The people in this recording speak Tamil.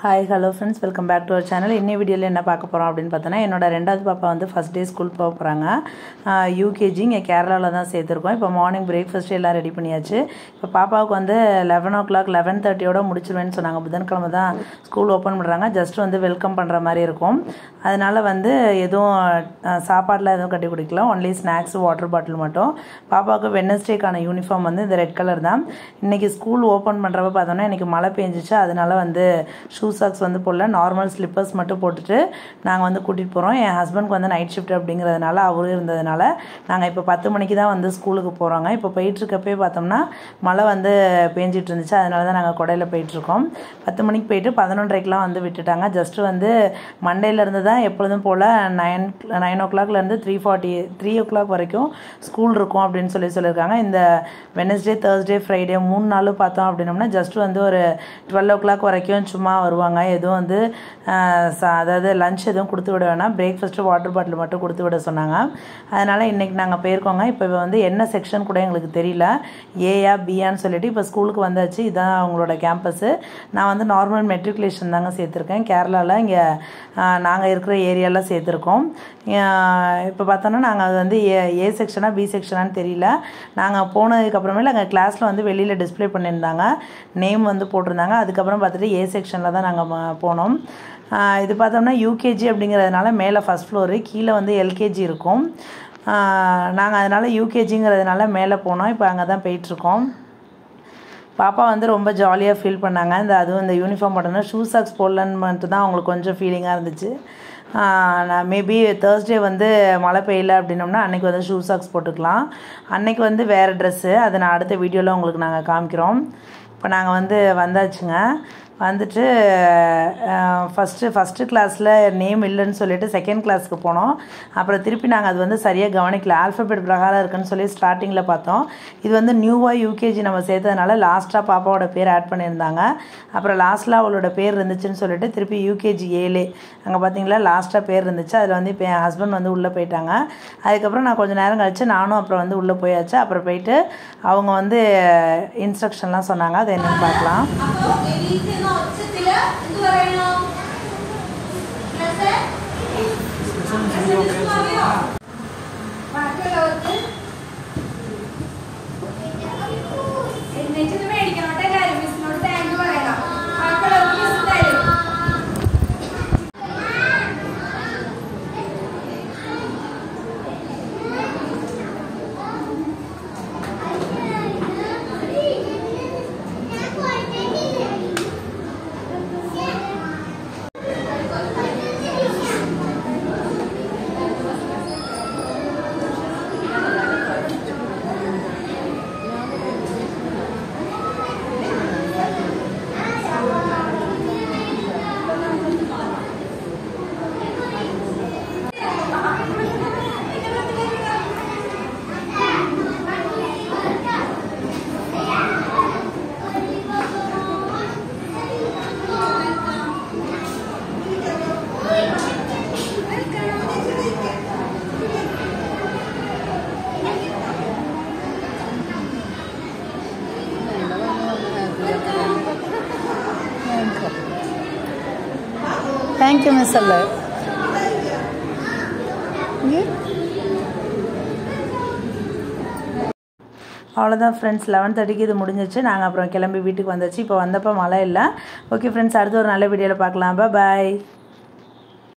Hi, hello friends, welcome back to our channel. In this video, என்ன பார்க்க போறோம் அப்படினு பார்த்தனா என்னோட ரெண்டாவது பாப்பா வந்து ஃபர்ஸ்ட் டே ஸ்கூல் போக போறாங்க. UKG இங்க கேரளால தான் சேர்த்திருக்கோம். இப்போ மார்னிங் பிரேக்ஃபாஸ்ட் எல்லாம் ரெடி பண்ணியாச்சு. இப்போ பாப்பாவுக்கு வந்து 11 o'clock 11:30 ஓட முடிச்சிருவேன்னு சொன்னாங்க. புதன்கிழமை தான் ஸ்கூல் ஓபன் பண்றாங்க. ஜஸ்ட் வந்து வெல்கம் பண்ற மாதிரி இருக்கும். அதனால வந்து எதுவும் சாப்பாடுல எதுவும் கட்டி குடிக்கல. only snacks வாட்டர் பாட்டில் மட்டும். பாப்பாவுக்கு வெட்னஸ்டேக்கான யூனிஃபார்ம் வந்து இந்த ரெட் கலர் தான். இன்னைக்கு ஸ்கூல் ஓபன் பண்றப்ப பார்த்தோம்னா இன்னைக்கு மழை பெஞ்சிச்சு. அதனால வந்து ஷூ சாக்ஸ் வந்து போடல, நார்மல் ஸ்லிப்பர்ஸ் மட்டும் போட்டுட்டு நாங்கள் வந்து கூட்டிகிட்டு போகிறோம். என் ஹஸ்பண்ட்க்கு வந்து நைட் ஷிஃப்ட் அப்படிங்கிறதுனால அவரும் இருந்ததுனால நாங்கள் இப்போ 10 மணிக்கு தான் வந்து ஸ்கூலுக்கு போகிறோங்க. இப்போ போயிட்டுருக்கப்பே பார்த்தோம்னா மழை வந்து பேஞ்சிட்டு இருந்துச்சு. அதனால தான் நாங்கள் கொடையில் போயிட்டுருக்கோம். 10 மணிக்கு போயிட்டு 11:30க்கெலாம் வந்து விட்டுட்டாங்க. ஜஸ்ட்டு வந்து மண்டேலேருந்து தான் எப்பொழுதும் போல் 9 o'clockலேருந்து 3 o'clock வரைக்கும் ஸ்கூல் இருக்கும் அப்படின்னு சொல்லியிருக்காங்க. இந்த வெனஸ்டே, தேர்ஸ்டே, ஃப்ரைடே 3 நாளும் பார்த்தோம் அப்படின்னோம்னா ஜஸ்ட் வந்து ஒரு 12 o'clock வரைக்கும் சும்மா வருவாங்க. எதுவும் வந்து அதாவது லஞ்ச் எதுவும் கொடுத்து விட வேணாம், பிரேக்ஃபாஸ்ட்டு வாட்டர் பாட்டில் மட்டும் கொடுத்து விட சொன்னாங்க. அதனால் இன்றைக்கி நாங்கள் போயிருக்கோங்க. இப்போ வந்து என்ன செக்ஷன் கூட எங்களுக்கு தெரியல, ஏயா பியான்னு சொல்லிட்டு இப்போ ஸ்கூலுக்கு வந்தாச்சு. இதுதான் அவங்களோட கேம்பஸு. நான் வந்து நார்மல் மெட்ரிகுலேஷன் தாங்க சேர்த்துருக்கேன். கேரளாவில் இங்கே நாங்கள் இருக்கிற ஏரியாவில் சேர்த்துருக்கோம். இப்போ பார்த்தோன்னா நாங்கள் அது வந்து ஏ செக்ஷனா பி செக்ஷனான்னு தெரியல. நாங்கள் போனதுக்கப்புறமேல அங்கே கிளாஸில் வந்து வெளியில் டிஸ்பிளே பண்ணியிருந்தாங்க, நேம் வந்து போட்டிருந்தாங்க. அதுக்கப்புறம் பார்த்துட்டு ஏ செக்ஷனில் தான் நாங்கள் போனோம். இது பார்த்தோம்னா யூகேஜி அப்படிங்கிறதுனால மேலே ஃபஸ்ட் ஃப்ளோரு, கீழே வந்து எல்கேஜி இருக்கும். நாங்கள் அதனால் யூகேஜிங்கிறதுனால மேலே போனோம். இப்போ அங்கே தான் போயிட்டுருக்கோம். பாப்பா வந்து ரொம்ப ஜாலியாக ஃபீல் பண்ணாங்க. அதுவும் இந்த யூனிஃபார்ம் போட்டோன்னா ஷூ சாக்ஸ் போடலன்னு மட்டும் தான் அவங்களுக்கு கொஞ்சம் ஃபீலிங்காக இருந்துச்சு. நான் மேபி தேர்ஸ்டே வந்து மழை பெய்யல அப்படின்னோம்னா அன்றைக்கி வந்து ஷூ சாக்ஸ் போட்டுக்கலாம். அன்றைக்கி வந்து வேறு ட்ரெஸ்ஸு, அதை நான் அடுத்த வீடியோவில் உங்களுக்கு நாங்கள் காமிக்கிறோம். இப்போ நாங்கள் வந்து வந்தாச்சுங்க. வந்துட்டு ஃபஸ்ட்டு கிளாஸில் நேம் இல்லைன்னு சொல்லிட்டு செகண்ட் கிளாஸுக்கு போனோம். அப்புறம் திருப்பி நாங்கள் அது வந்து சரியாக கவனிக்கல, ஆல்ஃபபெட் பிரகாரம் இருக்குன்னு சொல்லி ஸ்டார்டிங்கில் பார்த்தோம். இது வந்து நியூவாக யூகேஜி நம்ம சேர்த்ததுனால லாஸ்ட்டாக பாப்பாவோட பேர் ஆட் பண்ணியிருந்தாங்க. அப்புறம் லாஸ்ட்டில் அவளோட பேர் இருந்துச்சுன்னு சொல்லிட்டு திருப்பி யூகேஜி 7 அங்கே பார்த்தீங்களா லாஸ்ட்டாக பேர் இருந்துச்சு. அதில் வந்து இப்போ என் ஹஸ்பண்ட் வந்து உள்ளே போயிட்டாங்க. அதுக்கப்புறம் நான் கொஞ்சம் நேரம் கழிச்சு நானும் அப்புறம் வந்து உள்ளே போயாச்சு. அப்புறம் போயிட்டு அவங்க வந்து இன்ஸ்ட்ரக்ஷன்லாம் சொன்னாங்க. அதை என்னென்னு பார்க்கலாம். தேங்க்யூ மிஸ் அல்ல. அவ்வளோதான் ஃப்ரெண்ட்ஸ், 11:30க்கு இது முடிஞ்சிச்சு. நாங்கள் அப்புறம் கிளம்பி வீட்டுக்கு வந்தாச்சு. இப்போ வந்தப்போ மழை இல்லை. ஓகே ஃப்ரெண்ட்ஸ், அடுத்து ஒரு நல்ல வீடியோவில் பார்க்கலாம். பாய்.